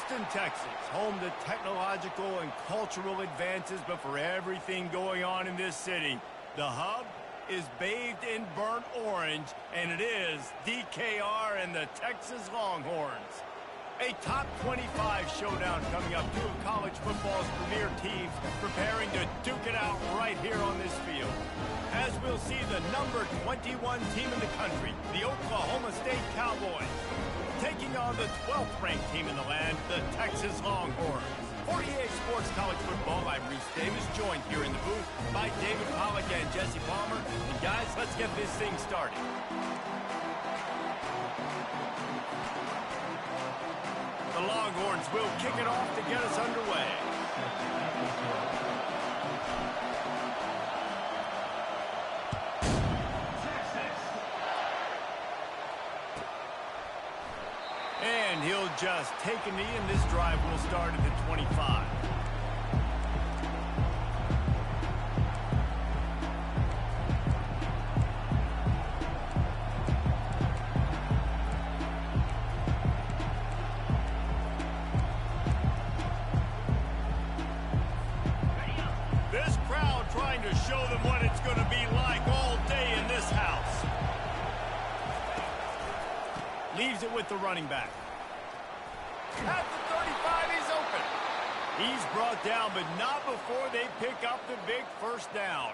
Austin, Texas, home to technological and cultural advances, but for everything going on in this city, the hub is bathed in burnt orange, and it is DKR and the Texas Longhorns. A top 25 showdown coming up. Two of college football's premier teams preparing to duke it out right here on this field. As we'll see the number 21 team in the country, the Oklahoma State Cowboys, taking on the 12th ranked team in the land, the Texas Longhorns. For EA Sports College Football, I'm Reese Davis, joined here in the booth by David Pollack and Jesse Palmer. And guys, let's get this thing started. The Longhorns will kick it off to get us underway. And he'll just take a knee, and this drive will start at the 25. This crowd trying to show them what it's going to be like all day in this house. Leaves it with the running back. At the 35, he's open. He's brought down, but not before they pick up the big first down.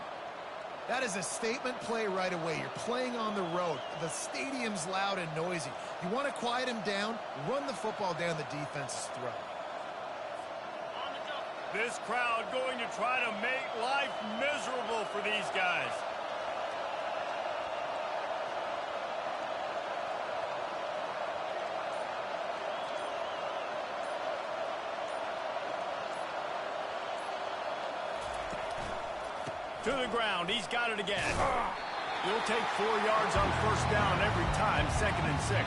That is a statement play right away. You're playing on the road. The stadium's loud and noisy. You want to quiet him down, run the football down the defense's throat. This crowd going to try to make life miserable for these guys. To the ground. He's got it again. He'll take 4 yards on first down every time, 2nd and 6.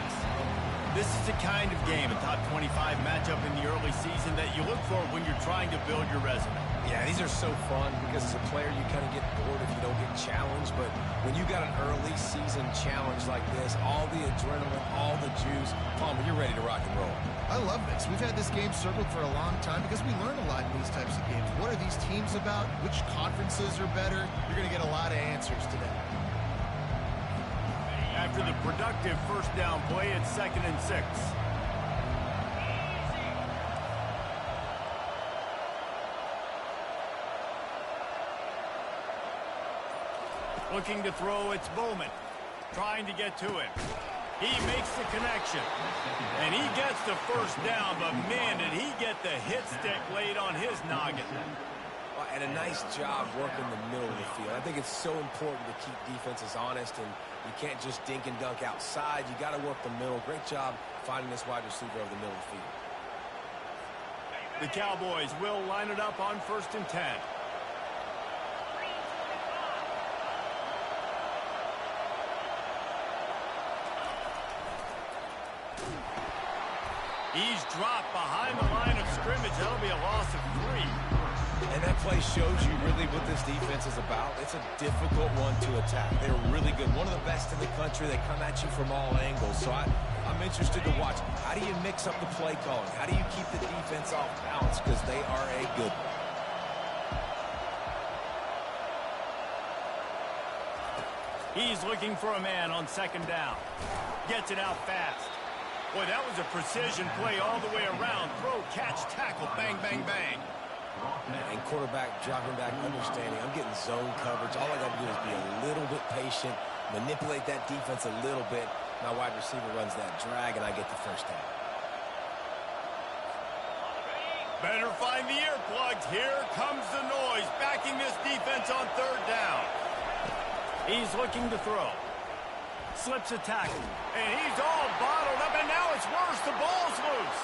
This is the kind of game, a top 25 matchup in the early season, that you look for when you're trying to build your resume. Yeah, these are so fun because as a player you kind of get bored if you don't get challenged, but when you got an early season challenge like this, all the adrenaline, all the juice, Palmer, you're ready to rock and roll. I love this. We've had this game circled for a long time because we learn a lot in these types of games. What are these teams about? Which conferences are better? You're going to get a lot of answers today. After the productive first down play, it's 2nd and 6. Looking to throw, it's Bowman. Trying to get to him. He makes the connection. And he gets the first down, but man, did he get the hit stick laid on his noggin. And a nice job working the middle of the field. I think it's so important to keep defenses honest, and you can't just dink and dunk outside. You got to work the middle. Great job finding this wide receiver over the middle of the field. The Cowboys will line it up on 1st and 10. He's dropped behind the line of scrimmage. That'll be a loss of 3. And that play shows you really what this defense is about. It's a difficult one to attack. They're really good. One of the best in the country. They come at you from all angles. So I'm interested to watch. How do you mix up the play calling? How do you keep the defense off balance? Because they are a good one. He's looking for a man on 2nd down. Gets it out fast. Boy, that was a precision play all the way around. Throw, catch, tackle, bang, bang, bang. And quarterback dropping back, understanding I'm getting zone coverage. All I got to do is be a little bit patient, manipulate that defense a little bit. My wide receiver runs that drag, and I get the first down. Better find the earplugs. Here comes the noise, backing this defense on 3rd down. He's looking to throw. Slips a tackle, and he's all bottled up, and now it's worse. The ball's loose.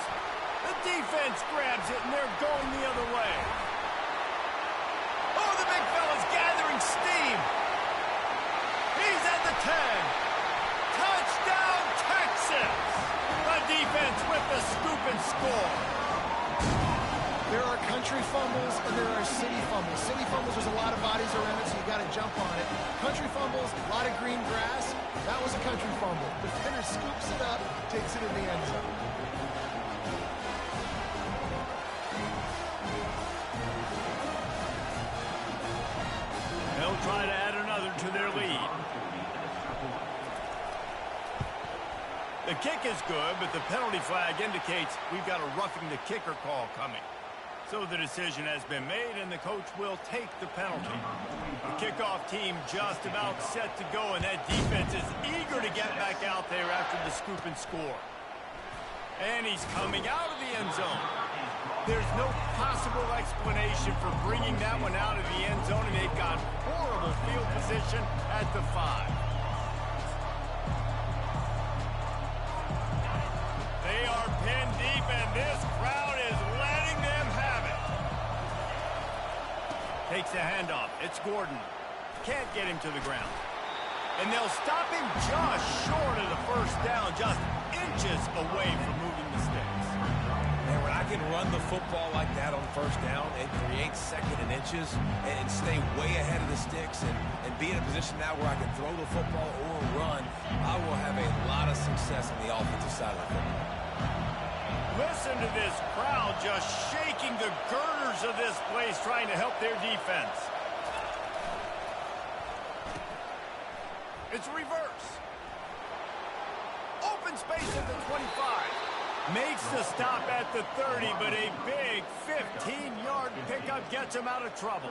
The defense grabs it, and they're going the other way. Oh, the big fella's gathering steam. He's at the 10. Touchdown, Texas. The defense with the scoop and score. There are country fumbles and there are city fumbles. City fumbles, there's a lot of bodies around it, so you got to jump on it. Country fumbles, a lot of green grass. That was a country fumble. Defender scoops it up, takes it in the end zone. They'll try to add another to their lead. The kick is good, but the penalty flag indicates we've got a roughing the kicker call coming. So the decision has been made, and the coach will take the penalty. The kickoff team just about set to go, and that defense is eager to get back out there after the scoop and score. And he's coming out of the end zone. There's no possible explanation for bringing that one out of the end zone, and they've got horrible field position at the 5. They are pinned deep, and this crowd is letting them have it. Takes the handoff. It's Gordon. Can't get him to the ground. And they'll stop him just short of the first down, just inches away from moving the sticks. And when I can run the football like that on first down and create second and inches and stay way ahead of the sticks and be in a position now where I can throw the football or run, I will have a lot of success on the offensive side of the football. Listen to this crowd just shaking the girders of this place, trying to help their defense. It's reverse. Open space at the 25. Makes the stop at the 30, but a big 15-yard pickup gets him out of trouble.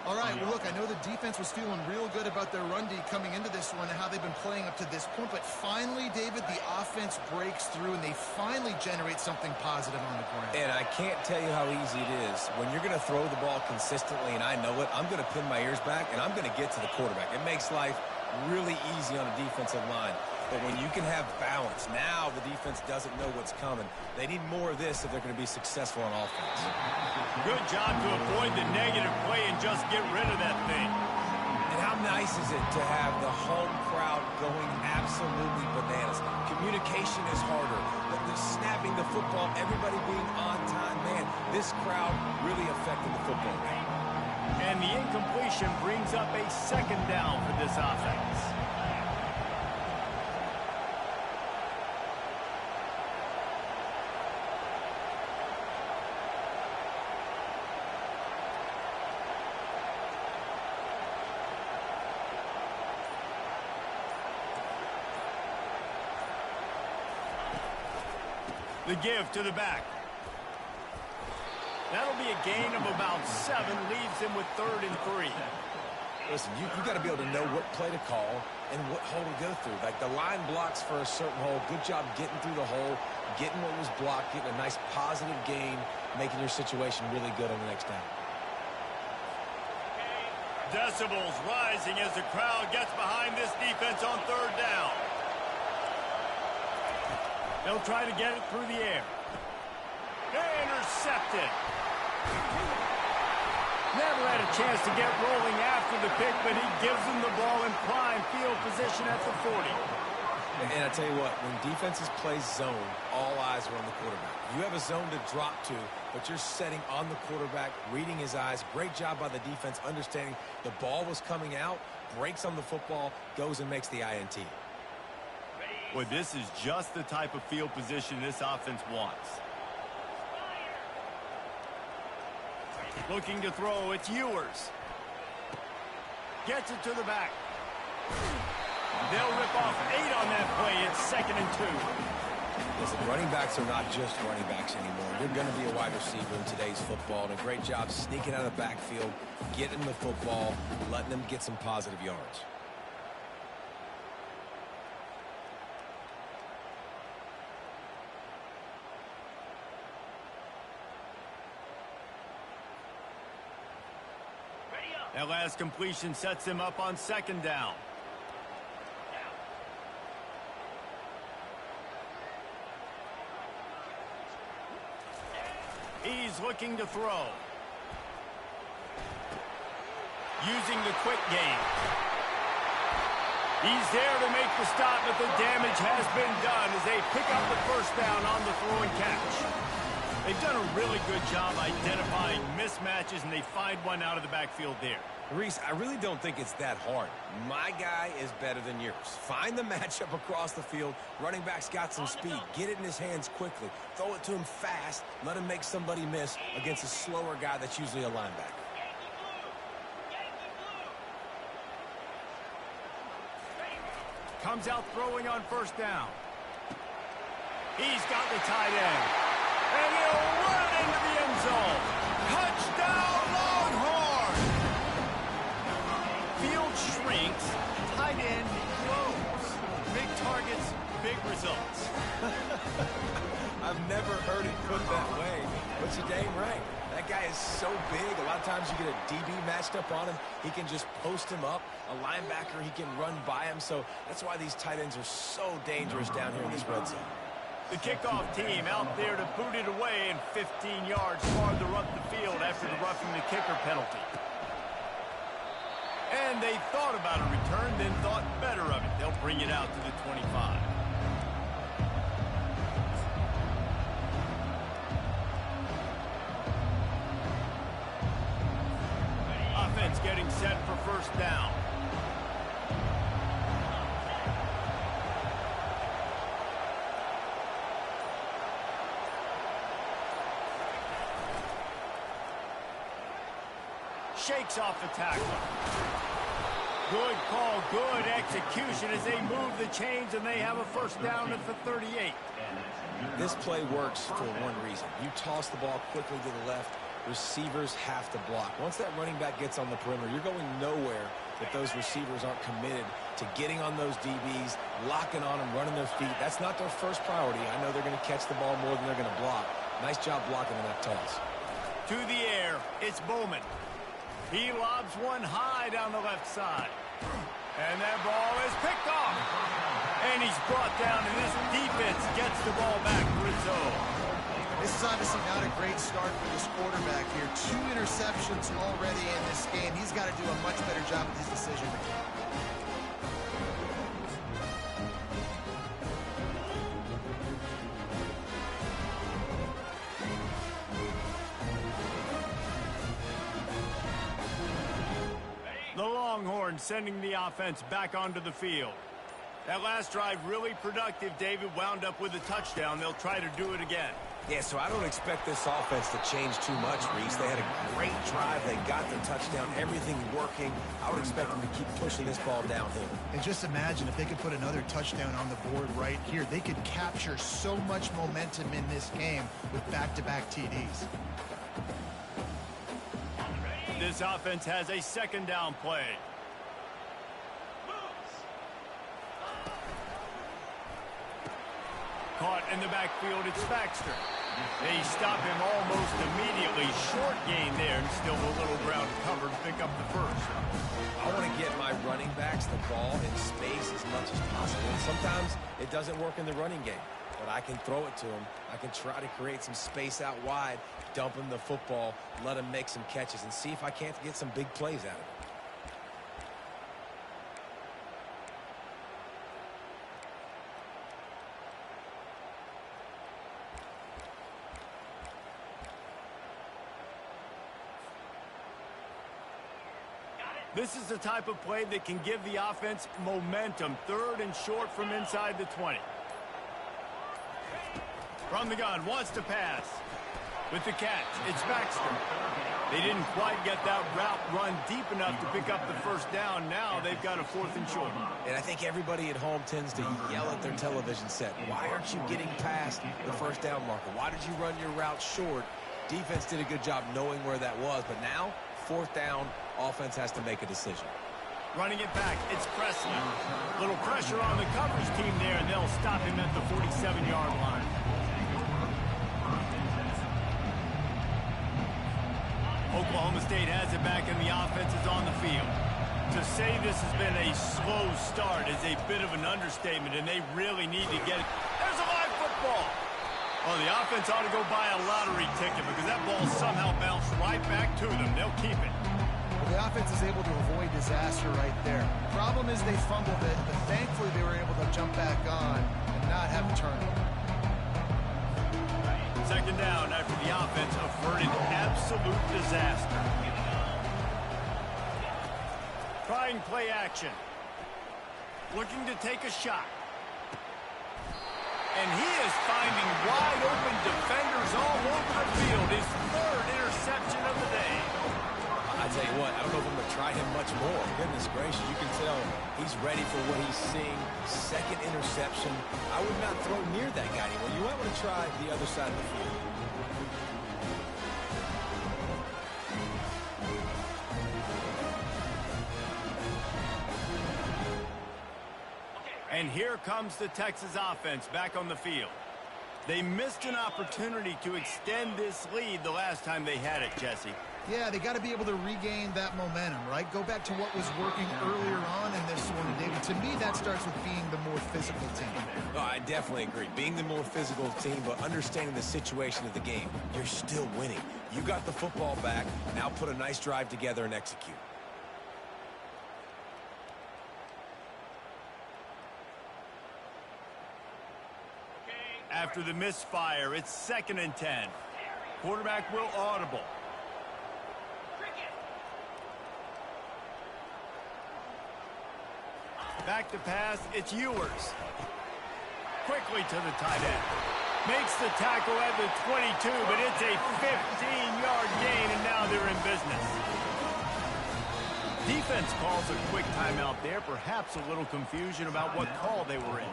All right, well, look, I know the defense was feeling real good about their run D coming into this one and how they've been playing up to this point, but finally, David, the offense breaks through and they finally generate something positive on the ground. And I can't tell you how easy it is. When you're going to throw the ball consistently, and I know it, I'm going to pin my ears back, and I'm going to get to the quarterback. It makes life really easy on a defensive line. But when you can have balance, now the defense doesn't know what's coming. They need more of this if they're going to be successful on offense. Good job to avoid the negative play and just get rid of that thing. And how nice is it to have the home crowd going absolutely bananas? Communication is harder. The snapping the football, everybody being on time. Man, this crowd really affected the football game. And the incompletion brings up a second down for this offense. The give to the back. That'll be a gain of about 7, leaves him with 3rd and 3. Listen, you got to be able to know what play to call and what hole to go through. Like the line blocks for a certain hole. Good job getting through the hole, getting what was blocked, getting a nice positive gain, making your situation really good on the next down. Decibels rising as the crowd gets behind this defense on 3rd down. They'll try to get it through the air. Intercepted. Never had a chance to get rolling after the pick, but he gives them the ball in prime field position at the 40. And I tell you what, when defenses play zone, all eyes are on the quarterback. You have a zone to drop to, but you're setting on the quarterback, reading his eyes. Great job by the defense, understanding the ball was coming out, breaks on the football, goes and makes the INT. Well, this is just the type of field position this offense wants. Looking to throw, it's Ewers. Gets it to the back. They'll rip off 8 on that play. It's 2nd and 2. Listen, running backs are not just running backs anymore. They're going to be a wide receiver in today's football. And a great job sneaking out of the backfield, getting the football, letting them get some positive yards. That last completion sets him up on 2nd down. He's looking to throw. Using the quick game. He's there to make the stop, but the damage has been done as they pick up the 1st down on the throw and catch. They've done a really good job identifying mismatches, and they find one out of the backfield there. Reese, I really don't think it's that hard. My guy is better than yours. Find the matchup across the field. Running back's got some speed. Get it in his hands quickly. Throw it to him fast. Let him make somebody miss against a slower guy that's usually a linebacker. Comes out throwing on first down. He's got the tight end. And he'll run into the end zone. Touchdown, Longhorn! Field shrinks. Tight end grows. Big targets, big results. I've never heard it put that way, but you're dang right. That guy is so big. A lot of times you get a DB matched up on him. He can just post him up. A linebacker, he can run by him. So that's why these tight ends are so dangerous down here in this red zone. The kickoff team out there to boot it away and 15 yards farther up the field after the roughing the kicker penalty. And they thought about a return, then thought better of it. They'll bring it out to the 25. Offense getting set for first down. Shakes off the tackle. Good call, good execution as they move the chains and they have a first down at the 38. This play works for one reason. You toss the ball quickly to the left. Receivers have to block. Once that running back gets on the perimeter, you're going nowhere if those receivers aren't committed to getting on those DBs, locking on them, running their feet. That's not their first priority. I know they're going to catch the ball more than they're going to block. Nice job blocking on that toss. To the air, it's Bowman. He lobs one high down the left side. And that ball is picked off. And he's brought down, and this defense gets the ball back for its own. This is obviously not a great start for this quarterback here. 2 interceptions already in this game. He's got to do a much better job with his decision making. The Longhorns sending the offense back onto the field. That last drive really productive. David wound up with a touchdown. They'll try to do it again. Yeah, so I don't expect this offense to change too much, Reese. They had a great drive. They got the touchdown. Everything working. I would expect them to keep pushing this ball downhill. And just imagine if they could put another touchdown on the board right here. They could capture so much momentum in this game with back-to-back TDs. This offense has a second down play. Caught in the backfield, it's Baxter. They stop him almost immediately. Short gain there, and still a little ground covered to pick up the first. I want to get my running backs the ball in space as much as possible. And sometimes it doesn't work in the running game, but I can throw it to them. I can try to create some space out wide, dump him the football, let him make some catches, and see if I can't get some big plays out of it. This is the type of play that can give the offense momentum. 3rd and short from inside the 20. From the gun, wants to pass. With the catch, it's Baxter. They didn't quite get that route run deep enough to pick up the first down. Now they've got a 4th and short. And I think everybody at home tends to yell at their television set. Why aren't you getting past the first down marker? Why did you run your route short? Defense did a good job knowing where that was, but now 4th down, offense has to make a decision. Running it back, it's Presley. Little pressure on the coverage team there, and they'll stop him at the 47-yard line. Oklahoma State has it back, and the offense is on the field. To say this has been a slow start is a bit of an understatement, and they really need to get it. There's a live football. Well, the offense ought to go buy a lottery ticket because that ball somehow bounced right back to them. They'll keep it. Well, the offense is able to avoid disaster right there. Problem is they fumbled it, but thankfully they were able to jump back on and not have a turnover. Second down after the offense averted absolute disaster. Trying play action. Looking to take a shot. And he is finding wide open defenders all over the field. His 3rd interception of the day. I tell you what, I don't know if I'm going to try him much more. Goodness gracious, you can tell he's ready for what he's seeing. Second interception. I would not throw near that guy anymore. You might want to try the other side of the field. And here comes the Texas offense back on the field. They missed an opportunity to extend this lead the last time they had it, Jesse. Yeah, they got to be able to regain that momentum, right? Go back to what was working earlier on in this one. And David, to me, that starts with being the more physical team. Oh, I definitely agree. Being the more physical team, but understanding the situation of the game. You're still winning. You got the football back. Now put a nice drive together and execute. After the misfire, it's 2nd and 10. Quarterback will audible. Back to pass, it's Ewers. Quickly to the tight end. Makes the tackle at the 22, but it's a 15-yard gain, and now they're in business. Defense calls a quick timeout there. Perhaps a little confusion about what call they were in.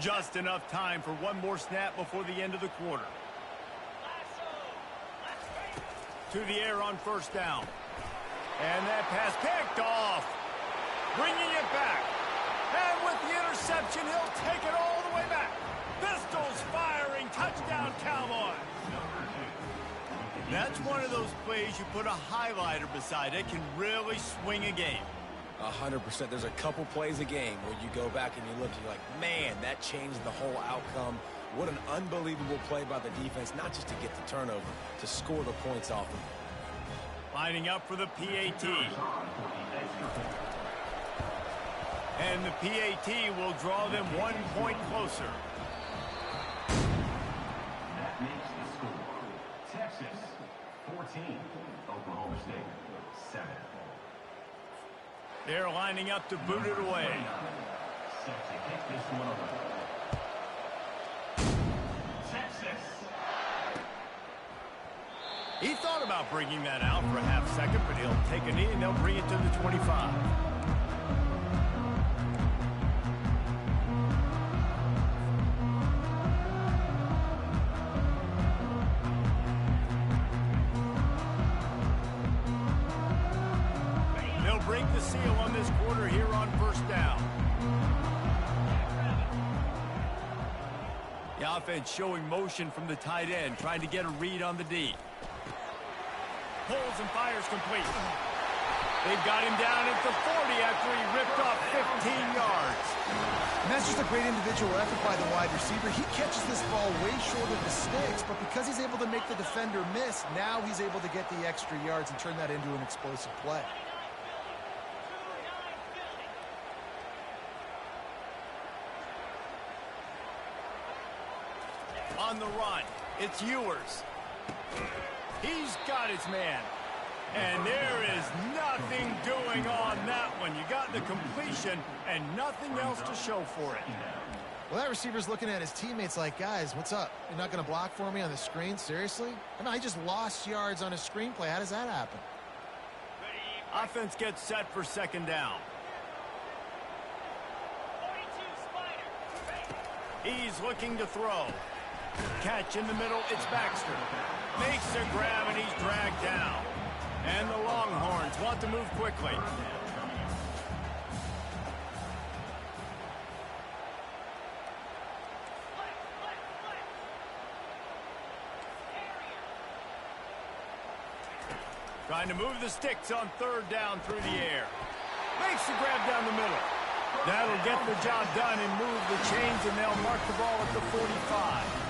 Just enough time for one more snap before the end of the quarter. To the air on 1st down. And that pass picked off. Bringing it back. And with the interception, he'll take it all the way back. Pistols firing. Touchdown, Cowboys. That's one of those plays you put a highlighter beside. It can really swing a game. 100%. There's a couple plays a game where you go back and you look and you're like, man, that changed the whole outcome. What an unbelievable play by the defense, not just to get the turnover, to score the points off of it. Lining up for the PAT. And the PAT will draw them 1 point closer. That makes the score. Texas, 14. Oklahoma State, 7. They're lining up to boot it away. Set to kick this one over. Texas. He thought about bringing that out for a half second, but he'll take a knee and they'll bring it to the 25. Break the seal on this quarter here on 1st down. The offense showing motion from the tight end, trying to get a read on the D. Pulls and fires complete. They've got him down at the 40 after he ripped off 15 yards. And that's just a great individual effort by the wide receiver. He catches this ball way short of the sticks, but because he's able to make the defender miss, now he's able to get the extra yards and turn that into an explosive play. On the run, it's Ewers. He's got his man. And there is nothing doing on that one. You got the completion and nothing else to show for it. Well, that receiver's looking at his teammates like, guys, what's up? You're not going to block for me on the screen? Seriously? I mean, I just lost yards on a screenplay. How does that happen? Offense gets set for 2nd down. He's looking to throw. Catch in the middle, it's Baxter. Makes a grab and he's dragged down. And the Longhorns want to move quickly. Trying to move the sticks on 3rd down through the air. Makes the grab down the middle. That'll get the job done and move the chains, and they'll mark the ball at the 45.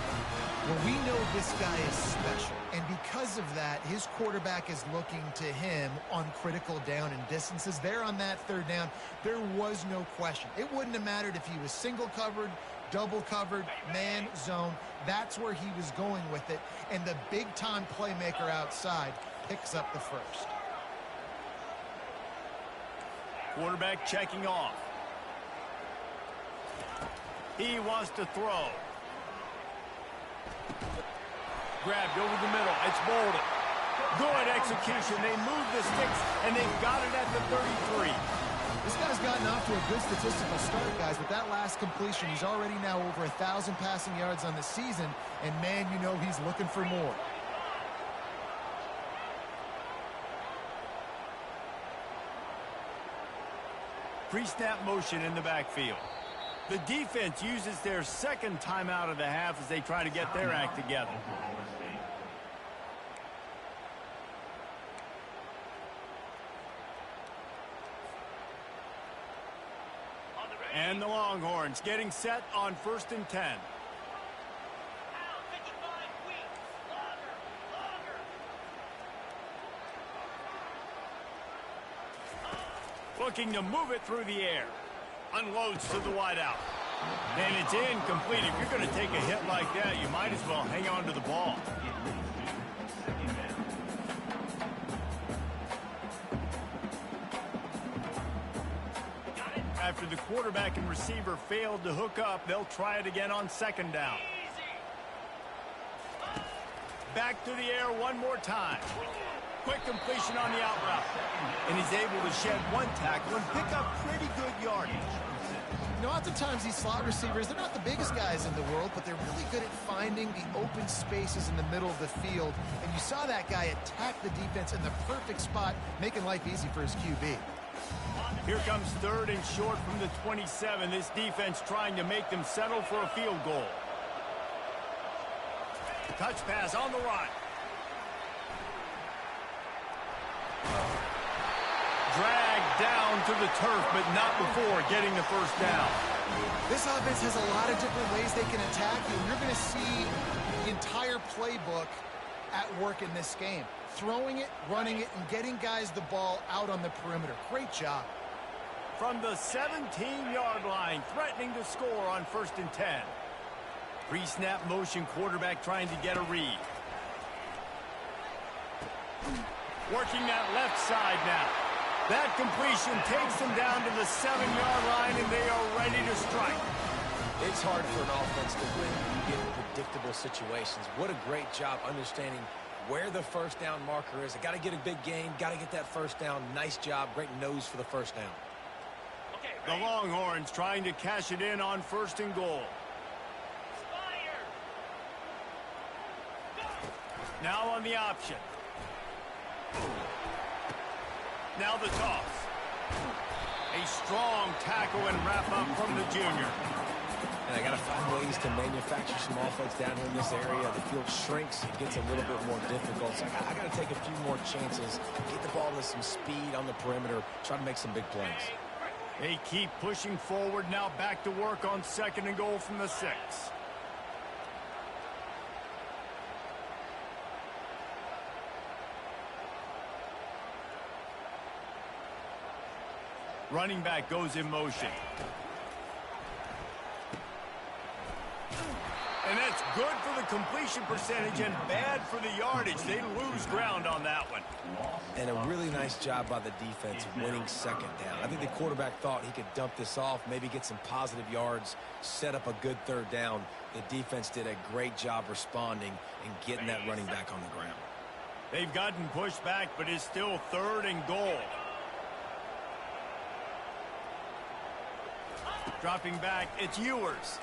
Well, we know this guy is special, and because of that, his quarterback is looking to him on critical down and distances. There on that 3rd down, there was no question. It wouldn't have mattered if he was single covered, double covered, man zone. That's where he was going with it. And the big-time playmaker outside picks up the first. Quarterback checking off. He wants to throw. Grabbed over the middle. It's Bolden. Good execution. They move the sticks, and they've got it at the 33. This guy's gotten off to a good statistical start, guys. With that last completion, he's already now over 1,000 passing yards on the season. And, man, you know he's looking for more. Pre-snap motion in the backfield. The defense uses their second timeout of the half as they try to get their act together. And the Longhorns getting set on 1st and 10. Looking to move it through the air. Unloads to the wideout. And it's incomplete. If you're going to take a hit like that, you might as well hang on to the ball. After the quarterback and receiver failed to hook up, they'll try it again on 2nd down. Back to the air one more time. Quick completion on the out route. And he's able to shed one tackle and pick up pretty good yardage. You know, oftentimes these slot receivers, they're not the biggest guys in the world, but they're really good at finding the open spaces in the middle of the field. And you saw that guy attack the defense in the perfect spot, making life easy for his QB. Here comes 3rd and short from the 27. This defense trying to make them settle for a field goal. Touch pass on the run. Dragged down to the turf, but not before getting the 1st down. This offense has a lot of different ways they can attack you. You're going to see the entire playbook at work in this game. Throwing it, running it, and getting guys the ball out on the perimeter. Great job. From the 17-yard line, threatening to score on 1st and 10. Pre-snap motion, quarterback trying to get a read. Working that left side now. That completion takes them down to the 7-yard line, and they are ready to strike. It's hard for an offense to win when you get in predictable situations. What a great job understanding where the 1st down marker is. I got to get a big gain, got to get that 1st down. Nice job, great nose for the 1st down. The Longhorns trying to cash it in on 1st and goal. Now on the option. Now the toss. A strong tackle and wrap up from the junior. And I got to find ways to manufacture some offense down here in this area. The field shrinks, it gets a little bit more difficult. So I got to take a few more chances, get the ball with some speed on the perimeter, try to make some big plays. They keep pushing forward. Now back to work on 2nd and goal from the 6. Running back goes in motion. And that's good for the completion percentage and bad for the yardage. They lose ground on that one. And a really nice job by the defense winning 2nd down. I think the quarterback thought he could dump this off, maybe get some positive yards, set up a good 3rd down. The defense did a great job responding and getting that running back on the ground. They've gotten pushed back, but it's still 3rd and goal. Dropping back, it's Ewers.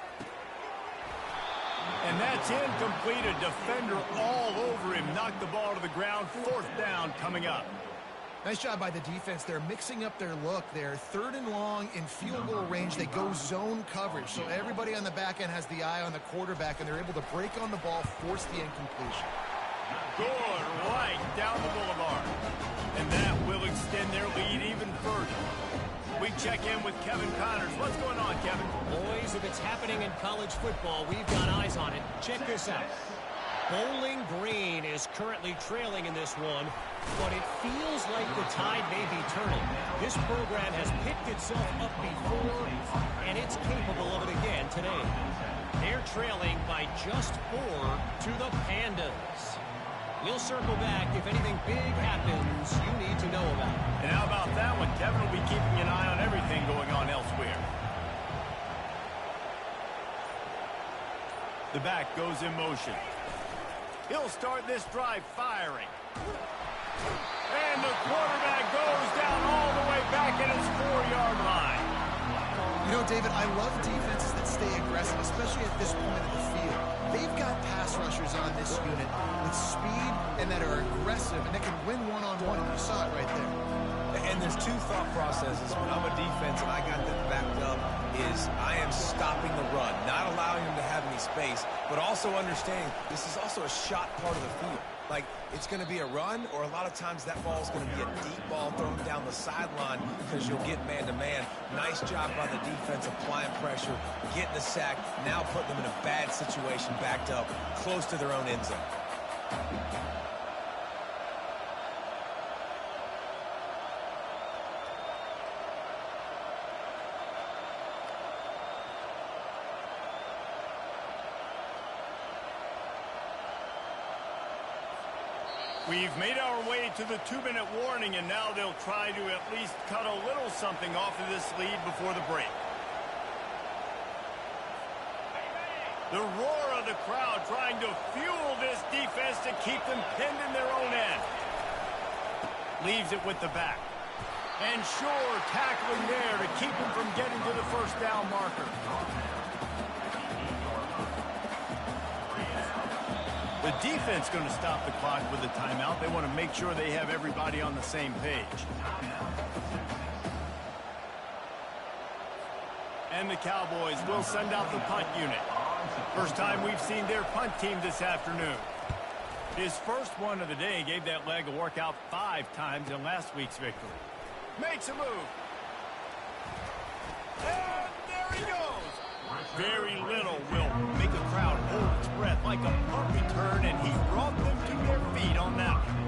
And that's incomplete. A defender all over him. Knocked the ball to the ground. 4th down coming up. Nice job by the defense. They're mixing up their look there. 3rd and long in field goal range. They go zone coverage. So everybody on the back end has the eye on the quarterback, and they're able to break on the ball, force the incompletion. Good right down the boulevard. And that will extend their lead even further. We check in with Kevin Connors. What's going on, Kevin? Boys, if it's happening in college football, we've got eyes on it. Check this out. Bowling Green is currently trailing in this one, but it feels like the tide may be turning. This program has picked itself up before, and it's capable of it again today. They're trailing by just 4 to the Pandas. We'll circle back if anything big happens you need to know about. And how about that one? Kevin will be keeping an eye on everything going on elsewhere. The back goes in motion. He'll start this drive firing. And the quarterback goes down all the way back at his 4-yard line. You know, David, I love defenses that stay aggressive, especially at this point of the field. They've got pass rushers on this unit with speed and that are aggressive and that can win one-on-one, and you saw it right there. And there's two thought processes. When I'm a defense and I got them backed up, is I am stopping the run, not allowing them to have any space, but also understanding this is also a shot part of the field. Like, it's going to be a run, or a lot of times that ball is going to be a deep ball thrown down the sideline because you'll get man-to-man. Nice job by the defense applying pressure, getting the sack, now putting them in a bad situation backed up close to their own end zone. We've made our way to the 2-minute warning, and now they'll try to at least cut a little something off of this lead before the break. The roar of the crowd trying to fuel this defense to keep them pinned in their own end. Leaves it with the back. And sure, tackling there to keep him from getting to the first down marker. The defense going to stop the clock with a timeout. They want to make sure they have everybody on the same page. And the Cowboys will send out the punt unit. First time we've seen their punt team this afternoon. His first one of the day gave that leg a workout 5 times in last week's victory. Makes a move. And there he goes. Very little will make a crowd hold its breath like a punt return, and he brought them to their feet on that one.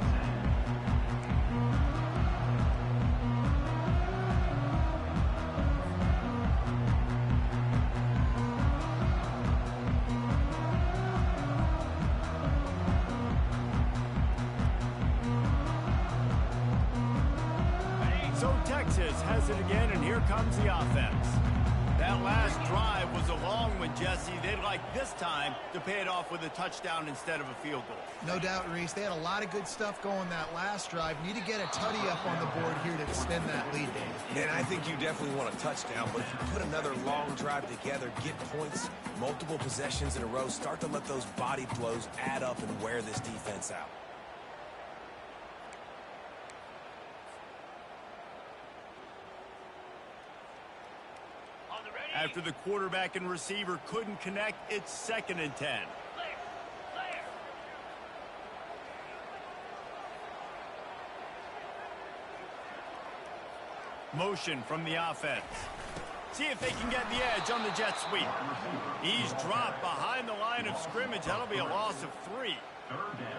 So Texas has it again, and here comes the offense. That last drive was a long one, Jesse. They'd like this time to pay it off with a touchdown instead of a field goal. No doubt, Reese. They had a lot of good stuff going that last drive. Need to get a tutty up on the board here to extend that lead, Dave. And I think you definitely want a touchdown, but if you put another long drive together, get points, multiple possessions in a row, start to let those body blows add up and wear this defense out. After the quarterback and receiver couldn't connect, it's 2nd and 10. Motion from the offense. See if they can get the edge on the jet sweep. He's dropped behind the line of scrimmage. That'll be a loss of 3.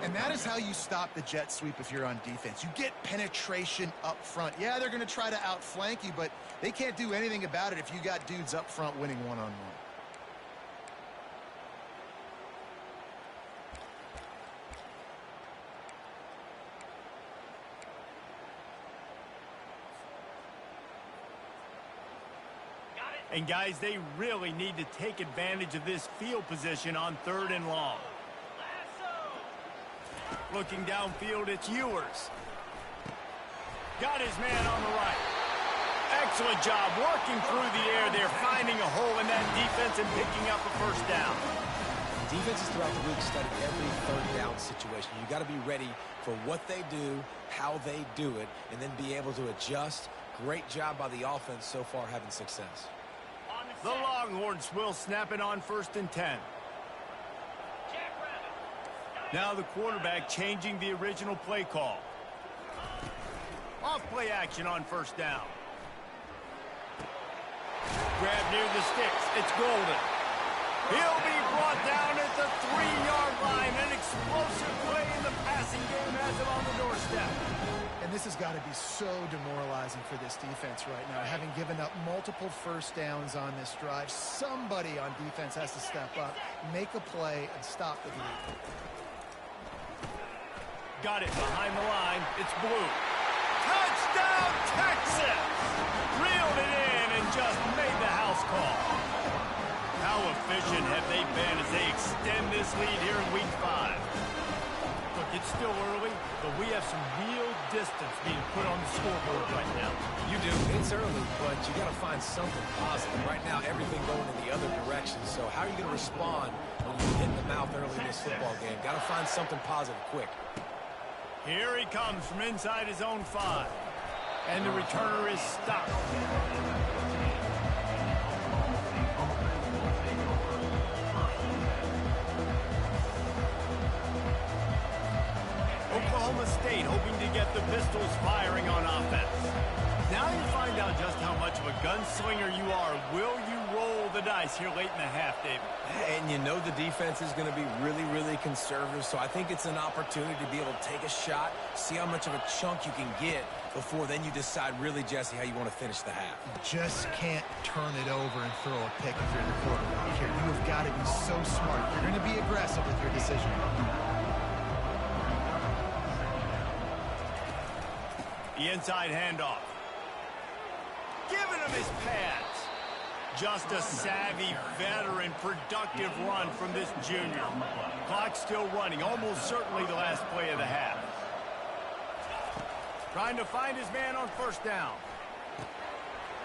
And that is how you stop the jet sweep if you're on defense. You get penetration up front. Yeah, they're going to try to outflank you, but they can't do anything about it if you got dudes up front winning one-on-one. And guys, they really need to take advantage of this field position on 3rd and long. Looking downfield, it's Ewers. Got his man on the right. Excellent job working through the air there, finding a hole in that defense and picking up a first down. Defenses throughout the week study every 3rd down situation. You got to be ready for what they do, how they do it, and then be able to adjust. Great job by the offense so far having success. The Longhorns will snap it on 1st and 10. Now the quarterback changing the original play call. Off play action on 1st down. Grab near the sticks. It's Golden. He'll be brought down at the 3-yard line. An has got to be so demoralizing for this defense right now, having given up multiple first downs on this drive. Somebody on defense has to step up, make a play, and stop the bleed. Got it behind the line. It's Blue. Touchdown, Texas! Reeled it in and just made the house call. How efficient have they been as they extend this lead here in Week 5? Look, it's still early, but we have some real distance being put on the scoreboard right now. You do. It's early, but you got to find something positive. Right now, everything going in the other direction. So how are you going to respond when you hit in the mouth early in this football game? Got to find something positive quick. Here he comes from inside his own 5. And the returner is stopped. Oklahoma State hoping to get the Pistols firing on offense. Now you find out just how much of a gunslinger you are. Will you roll the dice here late in the half, David? And you know the defense is going to be really, really conservative, so I think it's an opportunity to be able to take a shot, see how much of a chunk you can get before then you decide really, Jesse, how you want to finish the half. You just can't turn it over and throw a pick if you're the quarterback here. You have got to be so smart. You're going to be aggressive with your decision. The inside handoff. Giving him his pads. Just a savvy, veteran, productive run from this junior. Clock still running, almost certainly the last play of the half. Trying to find his man on first down.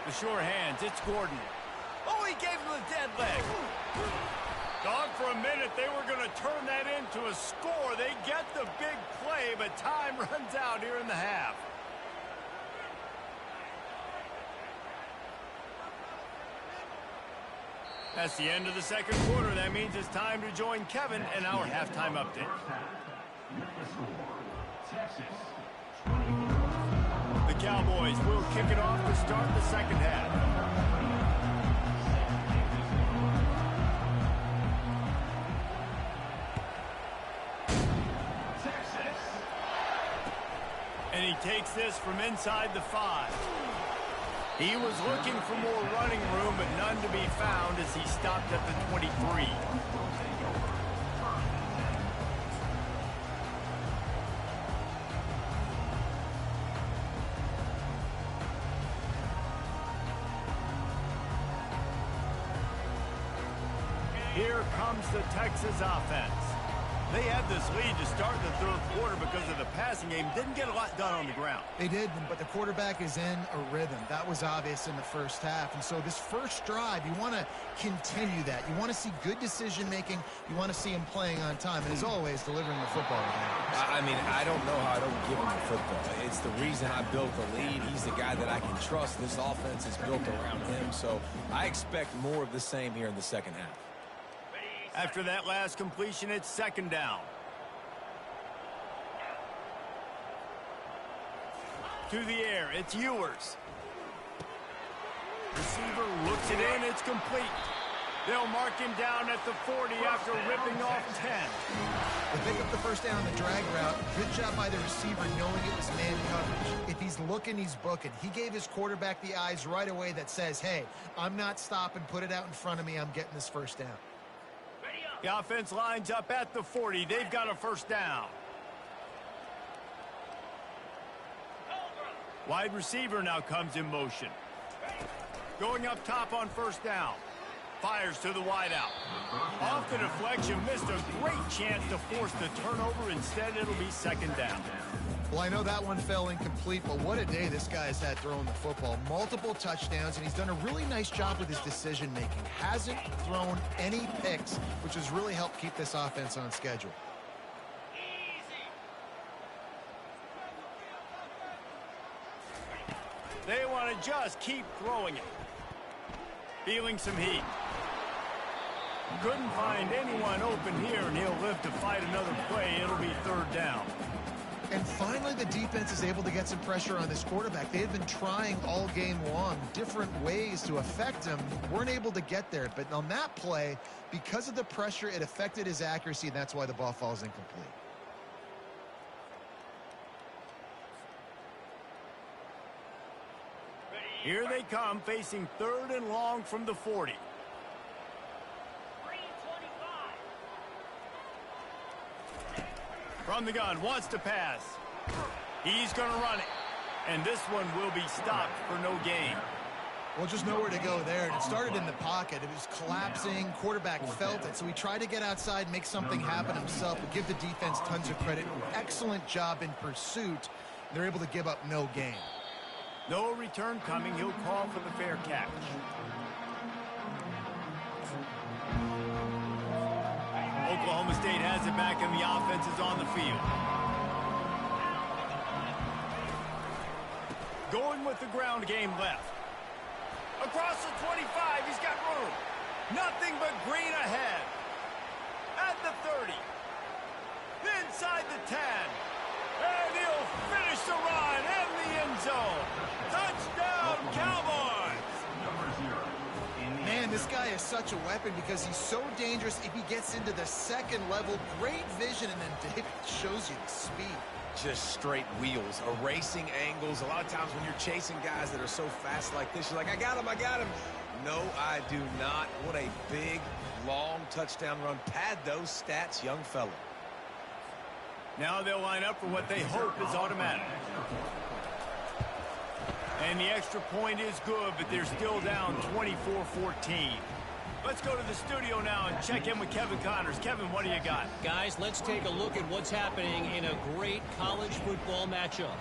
The sure hands, it's Gordon. Oh, he gave him the dead leg. Thought for a minute they were going to turn that into a score. They get the big play, but time runs out here in the half. That's the end of the second quarter. That means it's time to join Kevin in our halftime update. The Cowboys will kick it off to start the second half. And he takes this from inside the 5. He was looking for more running room, but none to be found as he stopped at the 23. Here comes the Texas offense. They had this lead to start the third quarter because of the passing game. Didn't get a lot done on the ground. They did, but the quarterback is in a rhythm. That was obvious in the first half. And so this first drive, you want to continue that. You want to see good decision-making. You want to see him playing on time. And as always, delivering the football. I mean, I don't know how I don't give him the football. It's the reason I built the lead. He's the guy that I can trust. This offense is built around him. So I expect more of the same here in the second half. After that last completion, it's second down. To the air, it's Ewers. Receiver looks it in, it's complete. They'll mark him down at the 40 after ripping off 10. They pick up the first down on the drag route. Good job by the receiver knowing it was man coverage. If he's looking, he's booking. He gave his quarterback the eyes right away that says, hey, I'm not stopping, put it out in front of me, I'm getting this first down. The offense lines up at the 40. They've got a first down. Wide receiver now comes in motion. Going up top on first down. Fires to the wideout. Off the deflection, missed a great chance to force the turnover. Instead, it'll be second down. Well, I know that one fell incomplete, but what a day this guy's had throwing the football. Multiple touchdowns, and he's done a really nice job with his decision-making. Hasn't thrown any picks, which has really helped keep this offense on schedule. They want to just keep throwing it. Feeling some heat. Couldn't find anyone open here, and he'll live to fight another play. It'll be third down. And finally, the defense is able to get some pressure on this quarterback. They had been trying all game long different ways to affect him. Weren't able to get there. But on that play, because of the pressure, it affected his accuracy, and that's why the ball falls incomplete. Here they come, facing 3rd and long from the 40. From the gun, wants to pass. He's going to run it. And this one will be stopped for no gain. Well, just nowhere to go there. And it started in the pocket. It was collapsing. Quarterback felt it. So he tried to get outside, make something happen himself. But give the defense tons of credit. Excellent job in pursuit. They're able to give up no gain. No return coming. He'll call for the fair catch. Oklahoma State has it back, and the offense is on the field. Going with the ground game left. Across the 25, he's got room. Nothing but green ahead. At the 30. Inside the 10. And he'll finish the run in the end zone. Touchdown, Cowboys! Man, this guy is such a weapon because he's so dangerous if he gets into the second level. Great vision, and then David shows you the speed. Just straight wheels, erasing angles. A lot of times when you're chasing guys that are so fast like this, you're like, I got him, I got him. No, I do not. What a big, long touchdown run. Pad those stats, young fella. Now they'll line up for what they hope is automatic. And the extra point is good, but they're still down 24-14. Let's go to the studio now and check in with Kevin Connors. Kevin, what do you got? Guys, let's take a look at what's happening in a great college football matchup.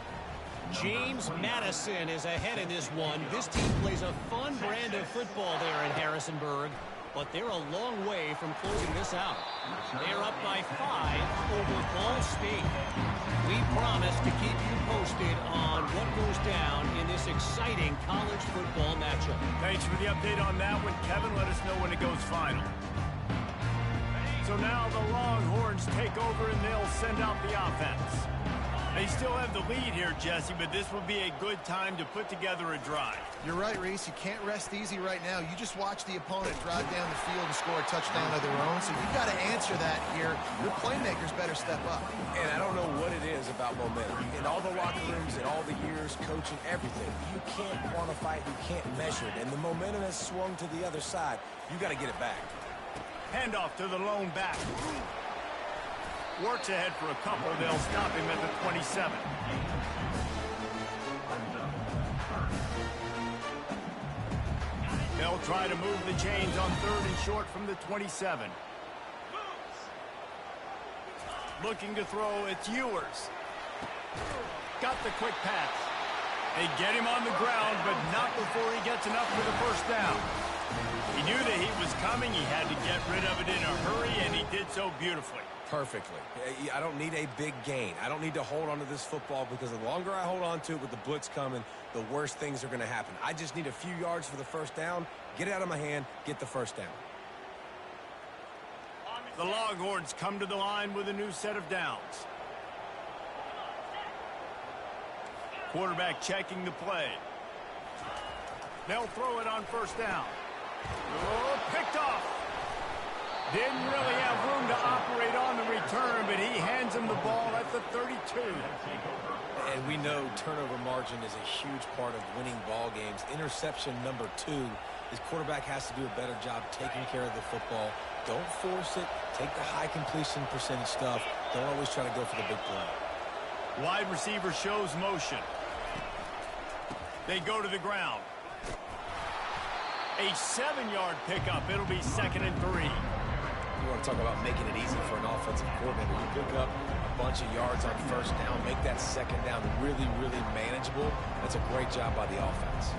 James Madison is ahead in this one. This team plays a fun brand of football there in Harrisonburg, but they're a long way from closing this out. They're up by 5 over Ball State. We promise to keep you posted on what goes down in this exciting college football matchup. Thanks for the update on that one, Kevin. Let us know when it goes final. So now the Longhorns take over and they'll send out the offense. They still have the lead here, Jesse, but this will be a good time to put together a drive. You're right, Reese. You can't rest easy right now. You just watch the opponent drive down the field and score a touchdown of their own, so you've got to answer that here. Your playmakers better step up. And I don't know what it is about momentum. In all the locker rooms, in all the years, coaching, everything, you can't quantify it, you can't measure it. And the momentum has swung to the other side. You got to get it back. Handoff to the lone back. Works ahead for a couple. They'll stop him at the 27. They'll try to move the chains on 3rd and short from the 27. Looking to throw, it's Ewers. Got the quick pass. They get him on the ground, but not before he gets enough for the first down. He knew the heat was coming. He had to get rid of it in a hurry, and he did so beautifully. Perfectly. I don't need a big gain. I don't need to hold on to this football because the longer I hold on to it with the blitz coming, the worse things are going to happen. I just need a few yards for the first down, get it out of my hand, get the first down. The Longhorns come to the line with a new set of downs. Quarterback checking the play. They'll throw it on first down. Oh, picked off. Didn't really have room to operate on the return, but he hands him the ball at the 32. And we know turnover margin is a huge part of winning ball games. Interception number 2. His quarterback has to do a better job taking care of the football. Don't force it. Take the high completion percentage stuff. Don't always try to go for the big play. Wide receiver shows motion. They go to the ground. A 7-yard pickup. It'll be 2nd and 3. You want to talk about making it easy for an offensive coordinator. You pick up a bunch of yards on first down, make that second down really, really manageable. That's a great job by the offense.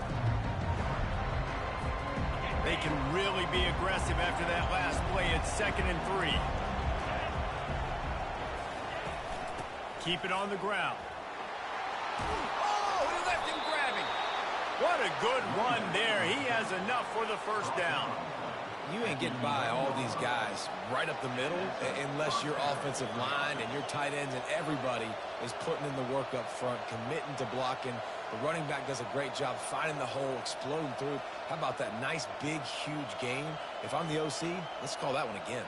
They can really be aggressive after that last play. It's 2nd and 3. Keep it on the ground. Oh, he left him grabbing. What a good run there. He has enough for the first down. You ain't getting by all these guys right up the middle unless your offensive line and your tight ends and everybody is putting in the work up front, committing to blocking. The running back does a great job finding the hole, exploding through. How about that nice, big, huge game? If I'm the OC, let's call that one again.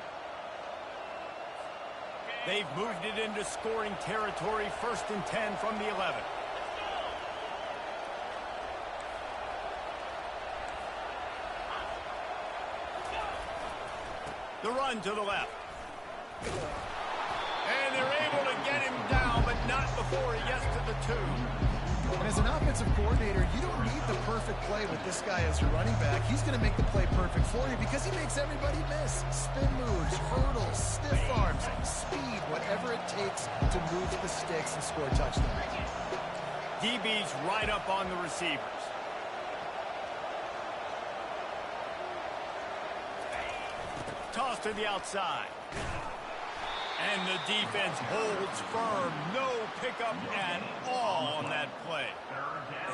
They've moved it into scoring territory, 1st and 10 from the 11. Run to the left. And they're able to get him down, but not before he gets to the 2. And as an offensive coordinator, you don't need the perfect play with this guy as your running back. He's going to make the play perfect for you because he makes everybody miss. Spin moves, hurdles, stiff arms, speed, whatever it takes to move the sticks and score touchdowns. DB's right up on the receivers. Toss to the outside. And the defense holds firm. No pickup at all on that play.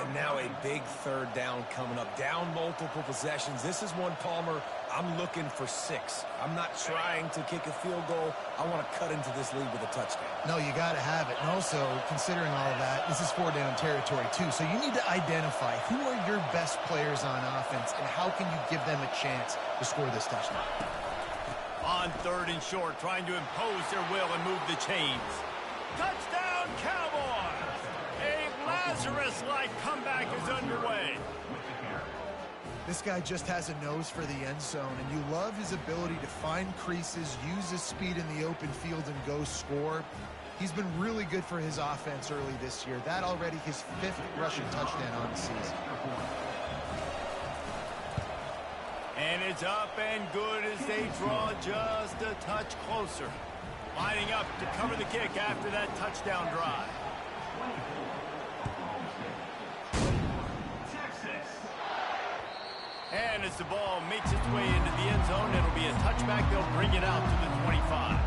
And now a big third down coming up. Down multiple possessions. This is one, Palmer, I'm looking for 6. I'm not trying to kick a field goal. I want to cut into this lead with a touchdown. No, you got to have it. And also, considering all of that, this is 4-down territory too. So you need to identify who are your best players on offense and how can you give them a chance to score this touchdown. On 3rd and short, trying to impose their will and move the chains. Touchdown, Cowboys! A Lazarus-like comeback is underway. This guy just has a nose for the end zone, and you love his ability to find creases, use his speed in the open field, and go score. He's been really good for his offense early this year. That already his 5th rushing touchdown on the season. And it's up and good as they draw just a touch closer. Lining up to cover the kick after that touchdown drive. And as the ball makes its way into the end zone, it'll be a touchback. They'll bring it out to the 25.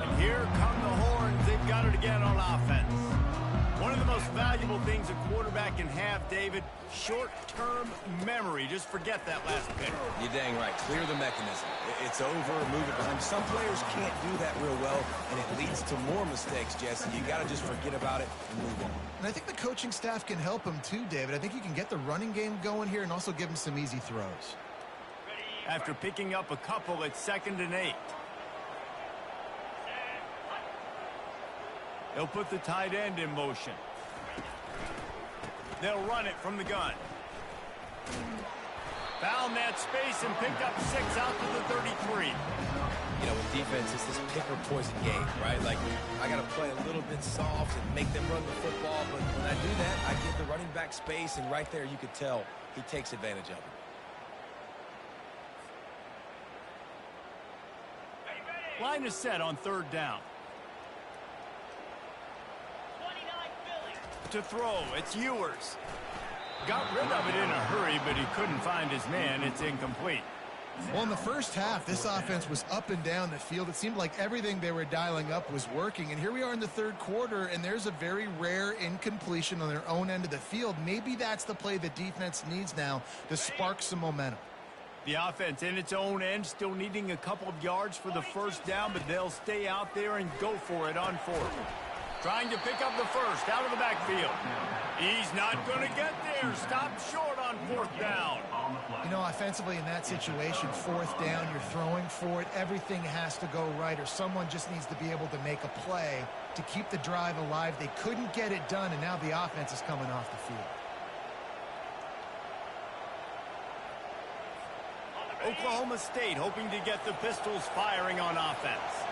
And here come the horns. They've got it again on offense. One of the most valuable things a quarterback can have, David, short-term memory. Just forget that last pick. You're dang right. Clear the mechanism. It's over, move it behind. Some players can't do that real well, and it leads to more mistakes, Jesse. You got to just forget about it and move on. And I think the coaching staff can help him too, David. I think you can get the running game going here and also give him some easy throws. After picking up a couple at 2nd and 8. They'll put the tight end in motion. They'll run it from the gun. Found that space and picked up 6 out to the 33. You know, with defense, it's this pick or poison game, right? Like, I got to play a little bit soft and make them run the football, but when I do that, I give the running back space, and right there you could tell he takes advantage of it. Line is set on 3rd down. To throw, it's Ewers. Got rid of it in a hurry, but he couldn't find his man. It's incomplete. Well, in the first half, this offense was up and down the field. It seemed like everything they were dialing up was working. And here we are in the 3rd quarter, and there's a very rare incompletion on their own end of the field. Maybe that's the play the defense needs now to spark some momentum. The offense in its own end, still needing a couple of yards for the 1st down, but they'll stay out there and go for it on 4th. Trying to pick up the 1st out of the backfield. He's not going to get there. Stopped short on 4th down. You know, offensively in that situation, 4th down, you're throwing for it. Everything has to go right, or someone just needs to be able to make a play to keep the drive alive. They couldn't get it done, and now the offense is coming off the field. Oklahoma State hoping to get the Pistols firing on offense.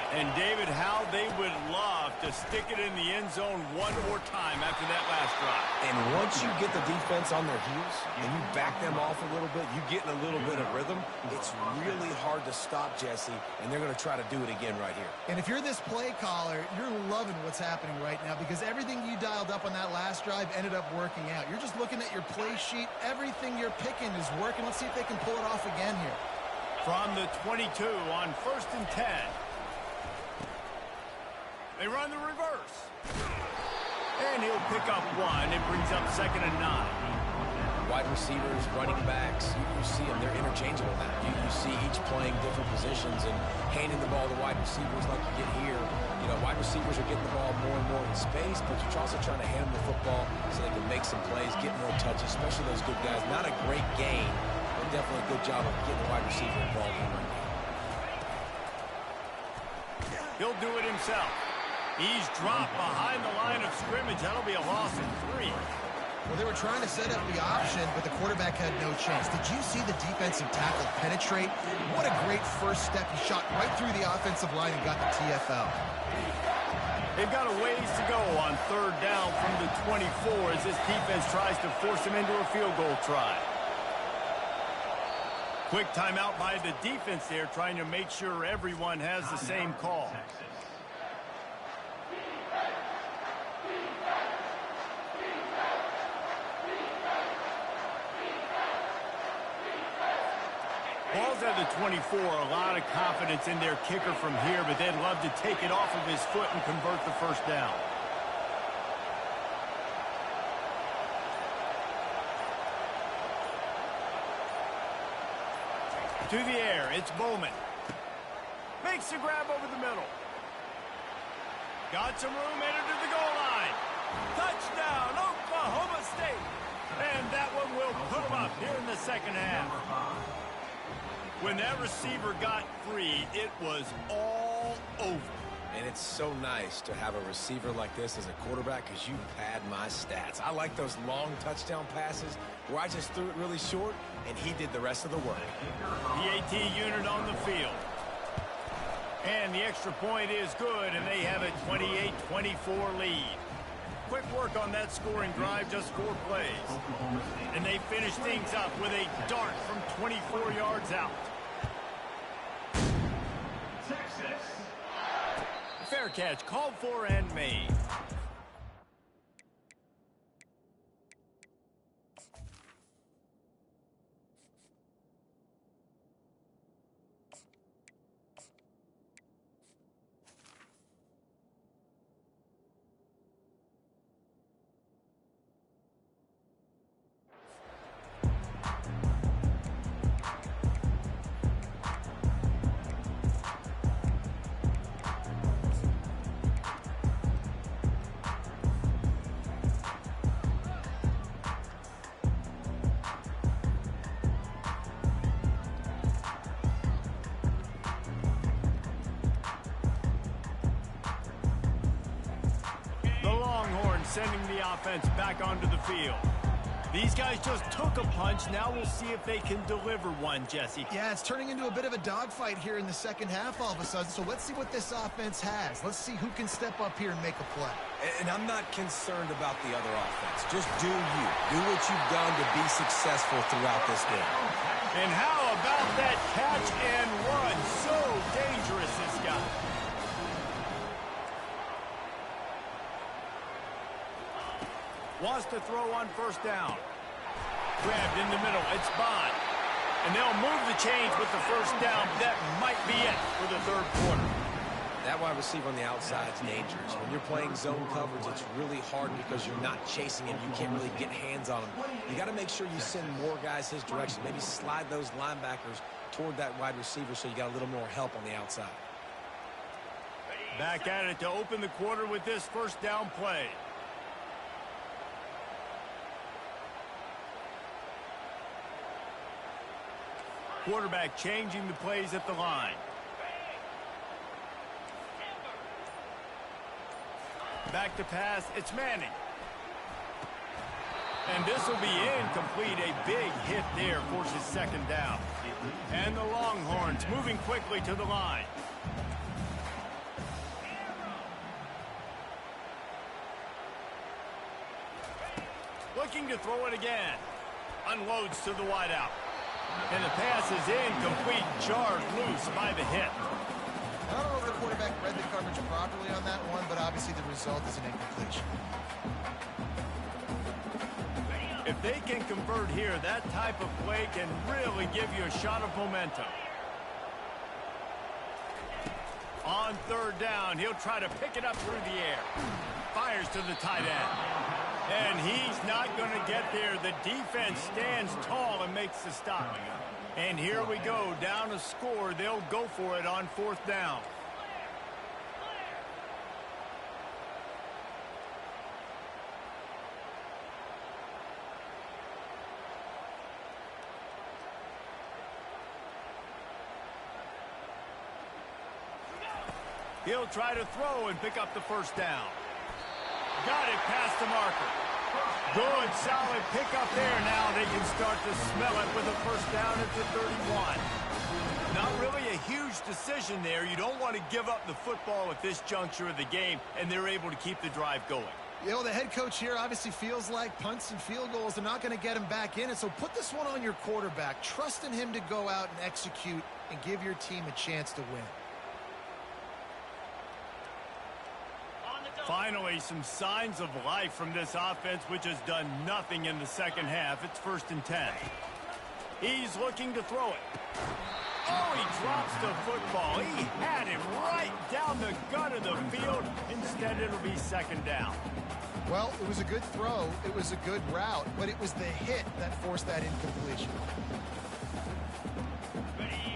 And, David, how they would love to stick it in the end zone one more time after that last drive. And once you get the defense on their heels and you back them off a little bit, you get in a little bit of rhythm, it's really hard to stop, Jesse, and they're going to try to do it again right here. And if you're this play caller, you're loving what's happening right now because everything you dialed up on that last drive ended up working out. You're just looking at your play sheet. Everything you're picking is working. Let's see if they can pull it off again here. From the 22 on 1st and 10. They run the reverse. And he'll pick up 1. It brings up 2nd and 9. Wide receivers, running backs, you see them. They're interchangeable now. You see each playing different positions and handing the ball to wide receivers like you get here. You know, wide receivers are getting the ball more and more in space, but you're also trying to hand them the football so they can make some plays, get more touches, especially those good guys. Not a great gain, but definitely a good job of getting the wide receiver involved in the run game. He'll do it himself. He's dropped behind the line of scrimmage. That'll be a loss of 3. Well, they were trying to set up the option, but the quarterback had no chance. Did you see the defensive tackle penetrate? What a great first step. He shot right through the offensive line and got the TFL. They've got a ways to go on third down from the 24 as this defense tries to force him into a field goal try. Quick timeout by the defense there, trying to make sure everyone has the same call. Ball's at the 24, a lot of confidence in their kicker from here, but they'd love to take it off of his foot and convert the first down. To the air, it's Bowman. Makes the grab over the middle. Got some room, entered to the goal line. Touchdown, Oklahoma State. And that one will put them up here in the second half. When that receiver got free, it was all over. And it's so nice to have a receiver like this as a quarterback because you pad my stats. I like those long touchdown passes where I just threw it really short and he did the rest of the work. The AT unit on the field. And the extra point is good, and they have a 28-24 lead. Quick work on that scoring drive, just 4 plays. And they finish things up with a dart from 24 yards out. Texas. Fair catch, called for and made. Sending the offense back onto the field. These guys just took a punch. Now we'll see if they can deliver one, Jesse. Yeah, it's turning into a bit of a dogfight here in the second half all of a sudden. So let's see what this offense has. Let's see who can step up here and make a play. And I'm not concerned about the other offense. Just do you. Do what you've done to be successful throughout this game. And how about that catch and run? So dangerous, this guy. Wants to throw on first down. Grabbed in the middle. It's Bond. And they'll move the chains with the first down. That might be it for the third quarter. That wide receiver on the outside is dangerous. When you're playing zone coverage, it's really hard because you're not chasing him. You can't really get hands on him. You got to make sure you send more guys his direction. Maybe slide those linebackers toward that wide receiver so you got a little more help on the outside. Back at it to open the quarter with this first down play. Quarterback changing the plays at the line. Back to pass, it's Manning. And this will be incomplete. A big hit there forces second down. And the Longhorns moving quickly to the line. Looking to throw it again. Unloads to the wideout. And the pass is incomplete, jarred loose by the hit. I don't know if the quarterback read the coverage properly on that one, but obviously the result is an incompletion. If they can convert here, that type of play can really give you a shot of momentum. On third down, he'll try to pick it up through the air. Fires to the tight end. And he's not going to get there. The defense stands tall and makes the stop. And here we go, down a score. They'll go for it on fourth down. He'll try to throw and pick up the first down. Got it past the marker. Good, solid pickup there. Now they can start to smell it with a first down at the 31. Not really a huge decision there. You don't want to give up the football at this juncture of the game, and they're able to keep the drive going. You know, the head coach here obviously feels like punts and field goals are not going to get him back in, and so put this one on your quarterback. Trust in him to go out and execute and give your team a chance to win. Finally, some signs of life from this offense, which has done nothing in the second half. It's 1st and 10. He's looking to throw it. Oh, he drops the football. He had him right down the gut of the field. Instead, it'll be 2nd down. Well, it was a good throw. It was a good route, but it was the hit that forced that incompletion.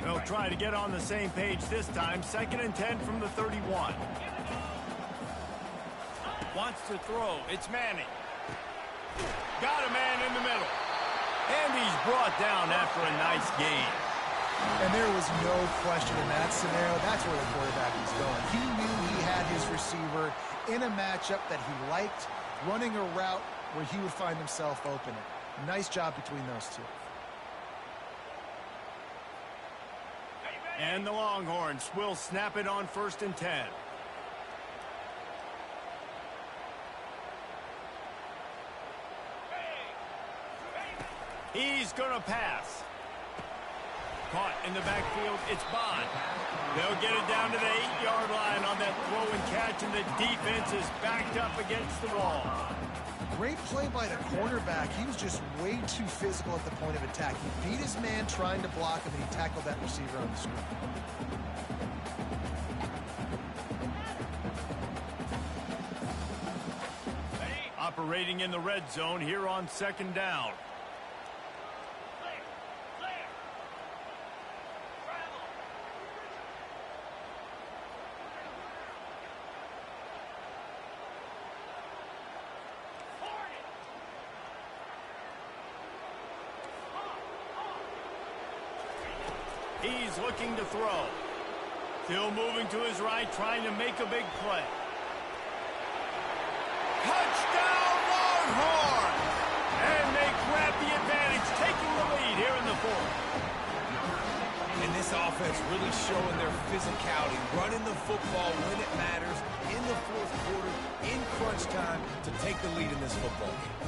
They'll try to get on the same page this time. 2nd and 10 from the 31. Wants to throw. It's Manning. Got a man in the middle. And he's brought down after a nice gain. And there was no question in that scenario. That's where the quarterback was going. He knew he had his receiver in a matchup that he liked, running a route where he would find himself open. Nice job between those two. And the Longhorns will snap it on 1st and 10. He's going to pass. Caught in the backfield, it's Bond. They'll get it down to the 8-yard line on that throw and catch, and the defense is backed up against the wall. Great play by the cornerback. He was just way too physical at the point of attack. He beat his man trying to block him, and he tackled that receiver on the screen. Operating in the red zone here on 2nd down. He's looking to throw. Still moving to his right, trying to make a big play. Touchdown, Longhorns! And they grab the advantage, taking the lead here in the 4th. And this offense really showing their physicality, running the football when it matters, in the 4th quarter, in crunch time, to take the lead in this football game.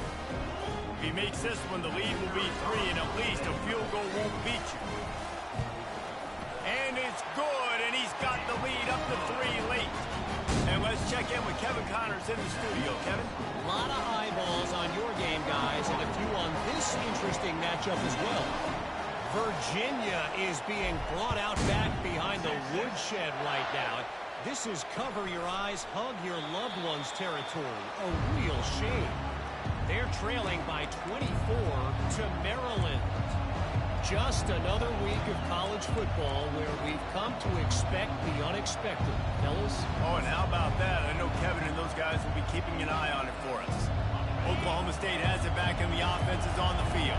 If he makes this one, the lead will be 3, and at least a field goal won't beat you. And it's good, and he's got the lead up to 3 late. And let's check in with Kevin Connors in the studio. Kevin? A lot of eyeballs on your game, guys, and a few on this interesting matchup as well. Virginia is being brought out back behind the woodshed right now. This is cover your eyes, hug your loved ones territory. A real shame. They're trailing by 24 to Maryland. Just another week of college football where we've come to expect the unexpected. Fellas? Oh, and how about that? I know Kevin and those guys will be keeping an eye on it for us. Oklahoma State has it back, and the offense is on the field.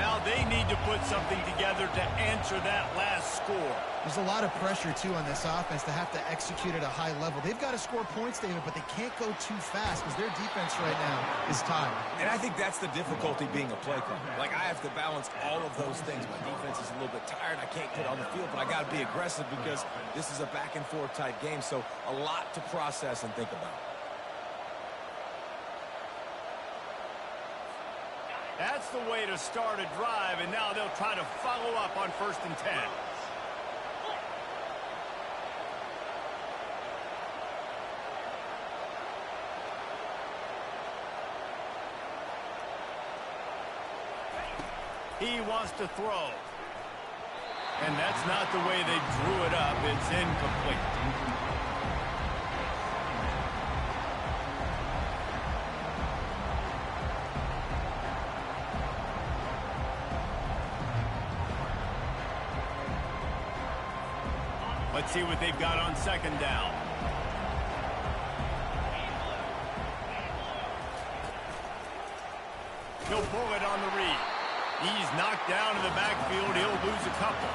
Now they need to put something together to answer that last score. There's a lot of pressure, too, on this offense to have to execute at a high level. They've got to score points, David, but they can't go too fast because their defense right now is tired. And I think that's the difficulty being a play caller. Like, I have to balance all of those things. My defense is a little bit tired. I can't get on the field, but I got to be aggressive because this is a back-and-forth type game, so a lot to process and think about. That's the way to start a drive, and now they'll try to follow up on 1st and 10. He wants to throw. And that's not the way they drew it up. It's incomplete. Let's see what they've got on 2nd down. He'll pull it on the read. He's knocked down in the backfield. He'll lose a couple.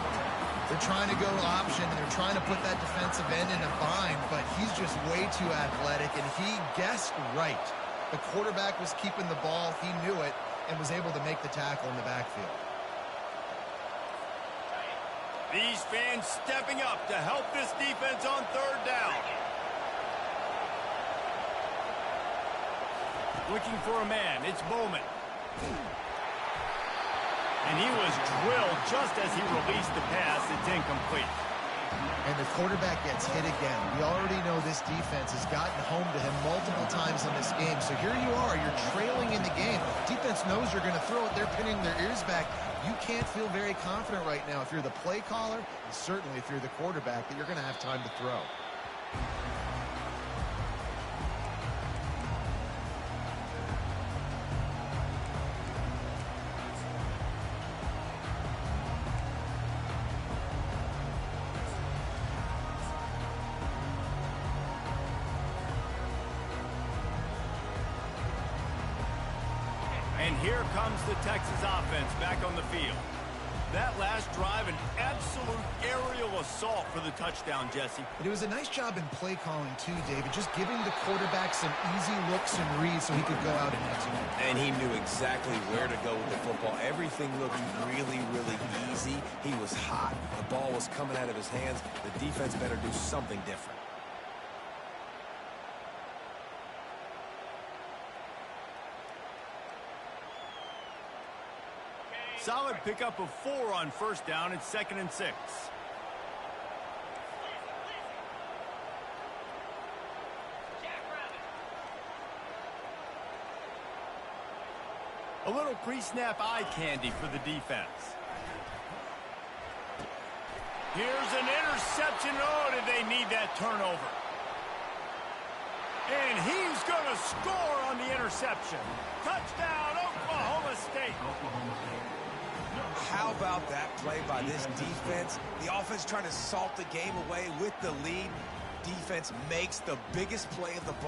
They're trying to go option, and they're trying to put that defensive end in a bind, but he's just way too athletic, and he guessed right. The quarterback was keeping the ball. He knew it and was able to make the tackle in the backfield. These fans stepping up to help this defense on third down. Looking for a man. It's Bowman. And he was drilled just as he released the pass. It's incomplete. And the quarterback gets hit again. We already know this defense has gotten home to him multiple times in this game. So here you are. You're trailing in the game. Defense knows you're going to throw it. They're pinning their ears back. You can't feel very confident right now if you're the play caller, and certainly if you're the quarterback, that you're going to have time to throw. And here comes the Texas offense back on the field. That last drive, an absolute aerial assault for the touchdown, Jesse. But it was a nice job in play calling too, David, just giving the quarterback some easy looks and reads so he could go out and execute. And he knew exactly where to go with the football. Everything looked really, really easy. He was hot. The ball was coming out of his hands. The defense better do something different. Solid pickup of 4 on first down. It's 2nd and 6. A little pre-snap eye candy for the defense. Here's an interception. Oh, did they need that turnover? And he's going to score on the interception. Touchdown, Oklahoma State. How about that play by this defense? The offense trying to salt the game away with the lead. Defense makes the biggest play of the ball.